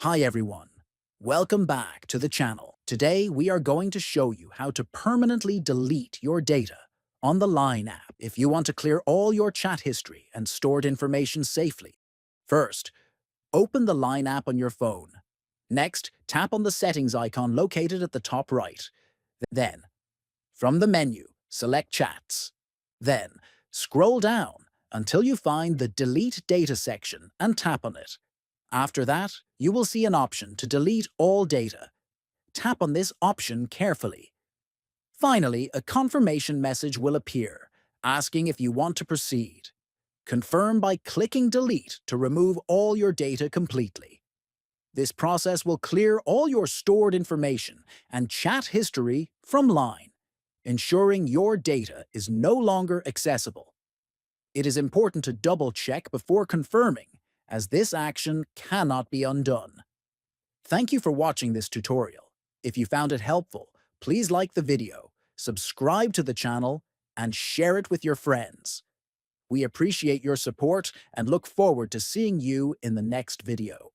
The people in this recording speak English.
Hi everyone, welcome back to the channel. Today we are going to show you how to permanently delete your data on the Line app if you want to clear all your chat history and stored information safely. First, open the Line app on your phone. Next, tap on the settings icon located at the top right. Then, from the menu, select Chats. Then, scroll down until you find the Delete Data section and tap on it. After that, you will see an option to delete all data. Tap on this option carefully. Finally, a confirmation message will appear, asking if you want to proceed. Confirm by clicking Delete to remove all your data completely. This process will clear all your stored information and chat history from Line, ensuring your data is no longer accessible. It is important to double-check before confirming, as this action cannot be undone. Thank you for watching this tutorial. If you found it helpful, please like the video, subscribe to the channel, and share it with your friends. We appreciate your support and look forward to seeing you in the next video.